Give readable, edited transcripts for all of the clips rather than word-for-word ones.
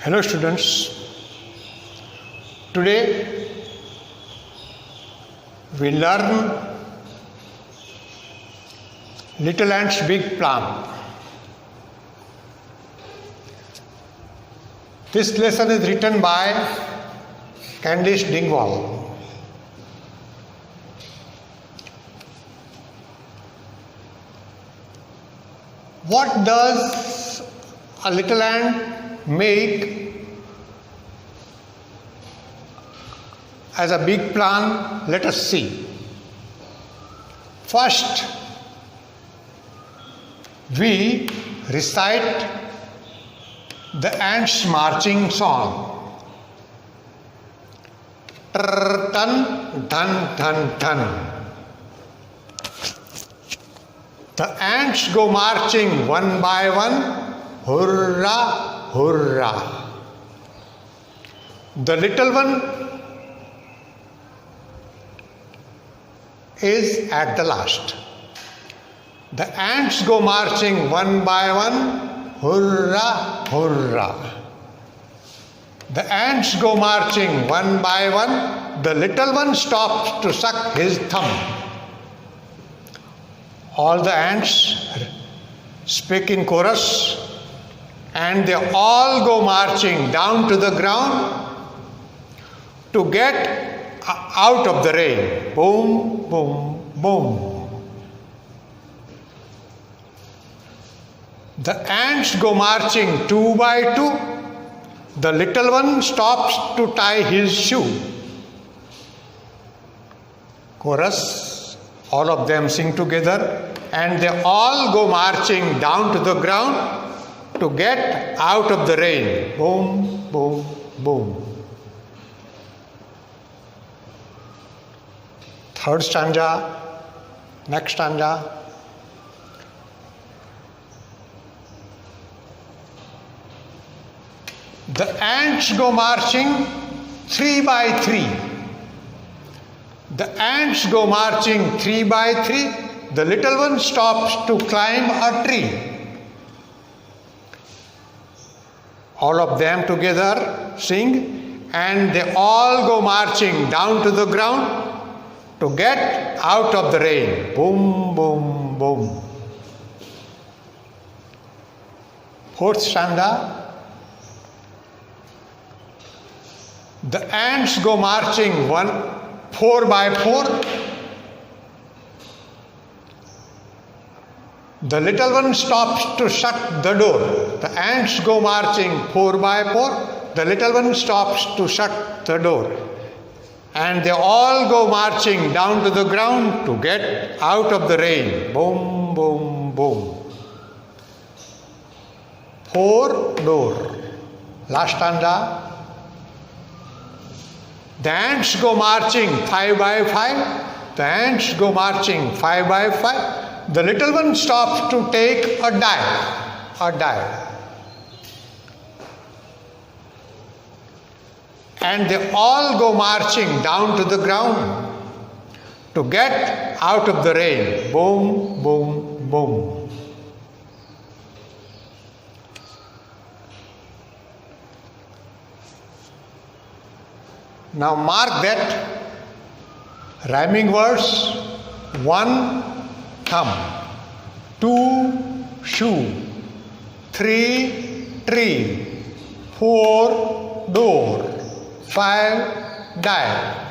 Hello students, today we learn Little Ants Big Plan. This lesson is written by Candice Dingwall. What does a little ant make as a big plan? Let us see. First, we recite the ants' marching song. Tan, tan, tan, tan. The ants go marching one by one, hurrah, hurrah. The little one is at the last. The ants go marching one by one, hurrah, hurrah. The ants go marching one by one. The little one stops to suck his thumb. All the ants speak in chorus and they all go marching down to the ground to get out of the rain. Boom, boom, boom. The ants go marching two by two. The little one stops to tie his shoe. Chorus. All of them sing together and they all go marching down to the ground to get out of the rain. Boom, boom, boom. Third stanza, next stanza. The ants go marching three by three. The ants go marching three by three. The little one stops to climb a tree. All of them together sing and they all go marching down to the ground to get out of the rain. Boom, boom, boom. Fourth stanza. The ants go marching four by four. The little one stops to shut the door. The ants go marching four by four. The little one stops to shut the door. And they all go marching down to the ground to get out of the rain. Boom, boom, boom. Four door. Last stanza. The ants go marching five by five. The ants go marching five by five. The little one stops to take a dive. A dive. And they all go marching down to the ground to get out of the rain. Boom, boom, boom. Now mark that rhyming words. 1, thumb. 2, shoe. 3, tree. 4, door. 5, dive.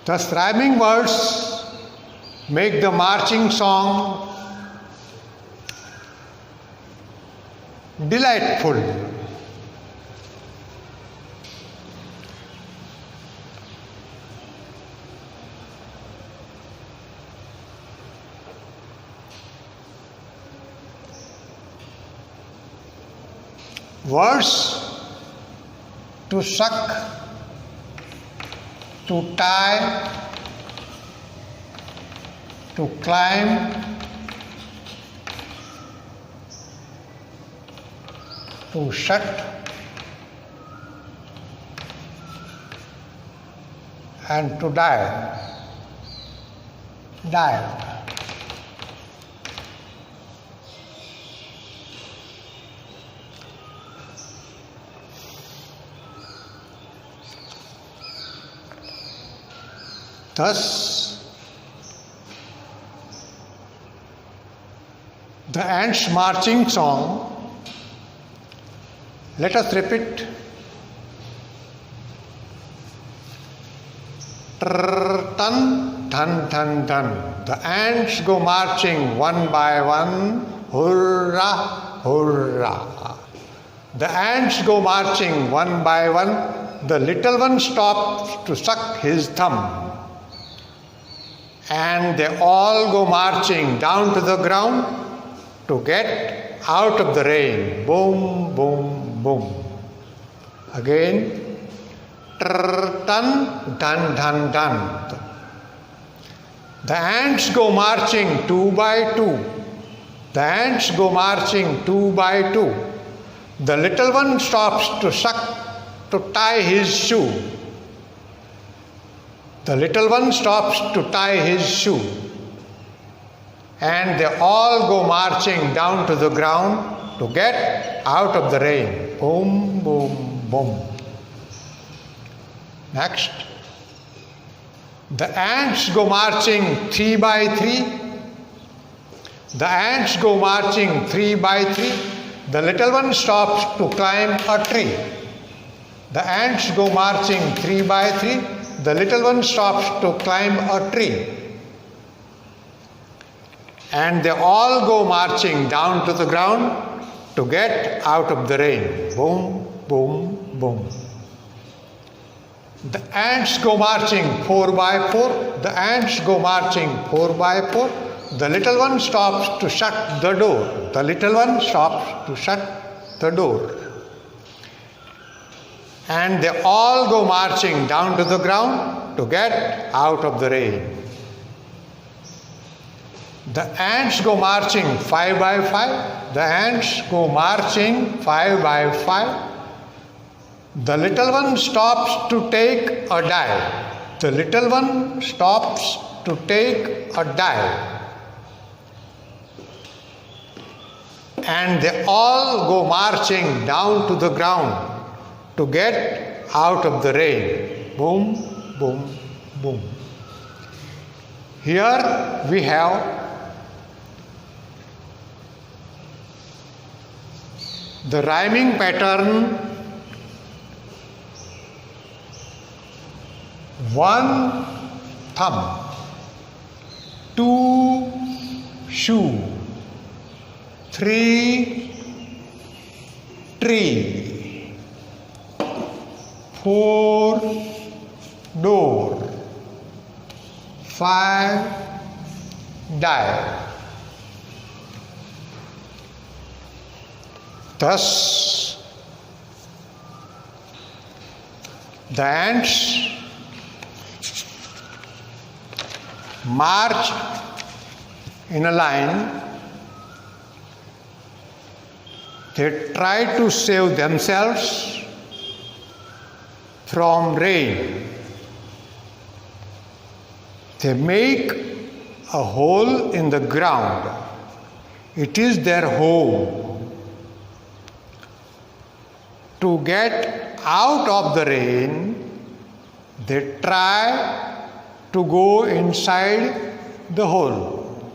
Thus rhyming words make the marching song delightful. Words: to suck, to tie, to climb, to shut, and to dive. Dive. Thus, the ants marching song, let us repeat. Tan, tan, tan, tan. The ants go marching one by one. Hurrah, hurrah. The ants go marching one by one. The little one stops to suck his thumb. And they all go marching down to the ground to get out of the rain. Boom, boom, boom. Again. Dun, dun, dun, dun. The ants go marching two by two. The ants go marching two by two. The little one stops to suck, to tie his shoe. The little one stops to tie his shoe. And they all go marching down to the ground to get out of the rain. Boom, boom, boom. Next, the ants go marching three by three. The ants go marching three by three. The little one stops to climb a tree. The ants go marching three by three. The little one stops to climb a tree. And they all go marching down to the ground to get out of the rain. Boom, boom, boom. The ants go marching four by four. The ants go marching four by four. The little one stops to shut the door. The little one stops to shut the door. And they all go marching down to the ground to get out of the rain. The ants go marching five by five. The ants go marching five by five. The little one stops to take a dive. The little one stops to take a dive. And they all go marching down to the ground to get out of the rain. Boom, boom, boom. Here we have the rhyming pattern. One thumb, two shoe, three tree, four door, five dive. Thus, the ants march in a line. They try to save themselves from rain. They make a hole in the ground. It is their home. To get out of the rain, they try to go inside the hole.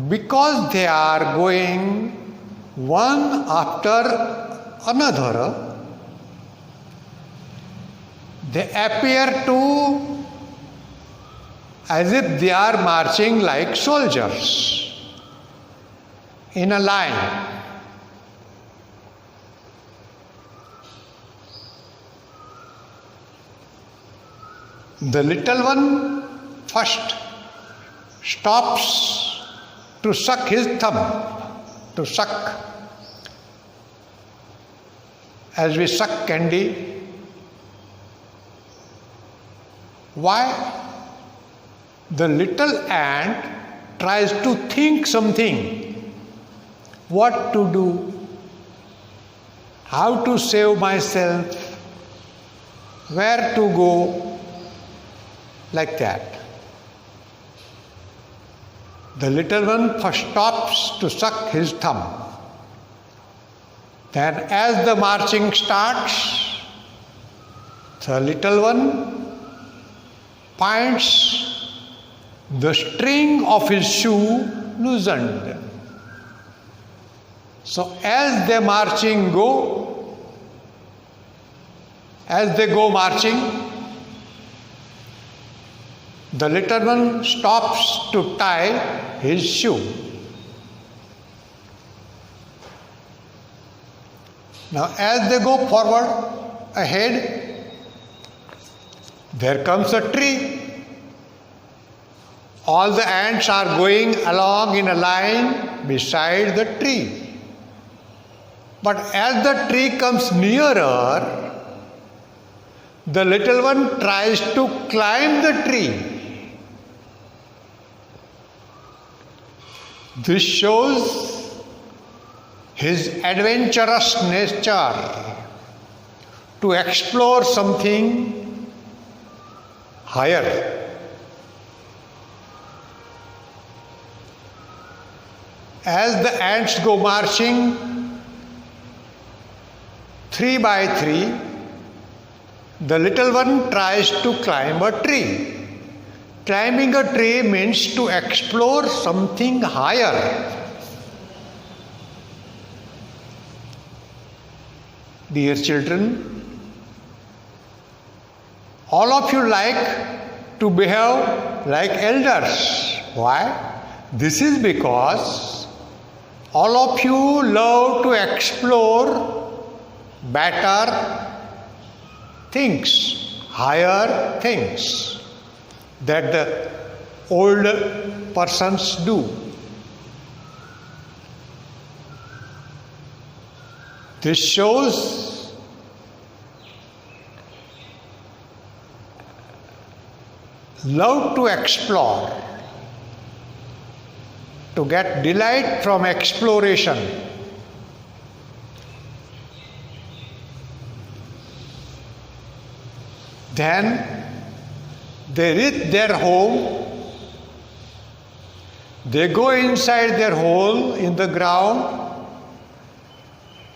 Because they are going one after another, they appear to as if they are marching like soldiers in a line. The little one first stops to suck his thumb, to suck, as we suck candy. Why? The little ant tries to think something, what to do, how to save myself, where to go, like that. The little one first stops to suck his thumb. Then as the marching starts, The little one finds the string of his shoe loosened. So as they go marching, the little one stops to tie his shoe. Now as they go forward ahead, there comes a tree. All the ants are going along in a line beside the tree. But as the tree comes nearer, the little one tries to climb the tree. This shows his adventurous nature to explore something higher. As the ants go marching, 3 by 3, the little one tries to climb a tree. Climbing a tree means to explore something higher. Dear children, all of you like to behave like elders. Why? This is because all of you love to explore better things, higher things that the old persons do. This shows love to explore, to get delight from exploration. Then they reach their home, they go inside their hole in the ground.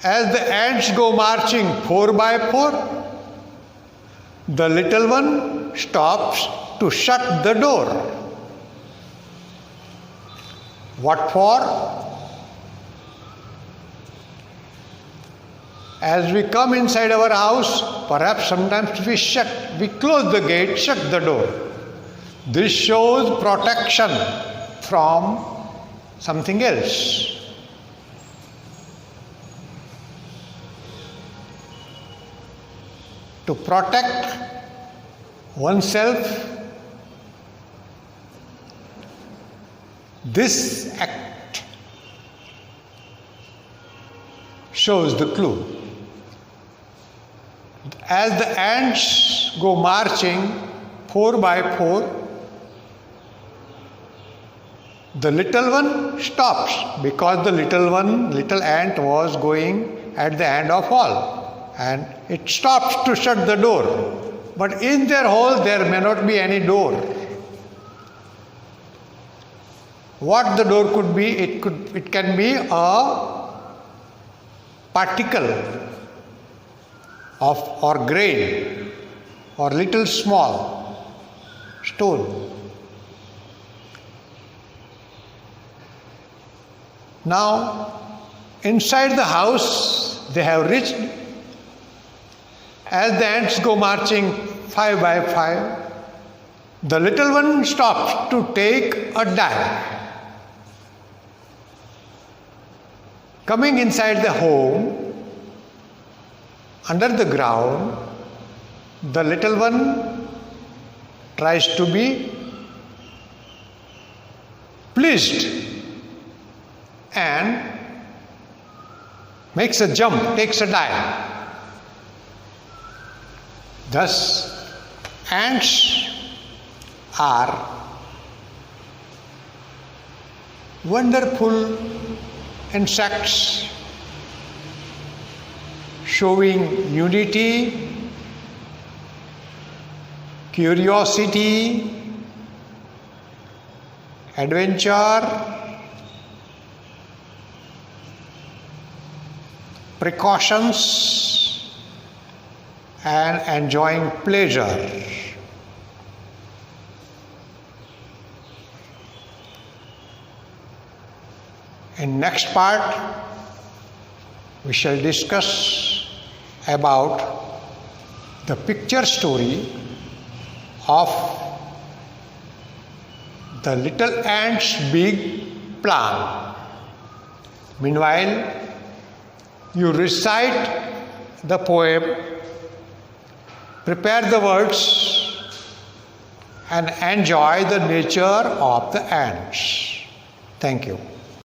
As the ants go marching 4 by 4, the little one stops to shut the door. What for? As we come inside our house, perhaps sometimes we close the gate, shut the door. This shows protection from something else. To protect oneself, this act shows the clue. As the ants go marching 4 by 4, the little one stops because the little ant was going at the end of all. And it stops to shut the door. But in their hole there may not be any door. What the door could be? It can be a particle of or grain or little small stone. Now inside the house they have reached. As the ants go marching 5 by 5, the little one stops to take a dive. Coming inside the home, under the ground, the little one tries to be pleased and makes a jump, takes a dive. Thus, ants are wonderful insects showing unity, curiosity, adventure, precautions, and enjoying pleasure. In next part, we shall discuss about the picture story of the little ant's big plan. Meanwhile, you recite the poem, prepare the words, and enjoy the nature of the ants. Thank you.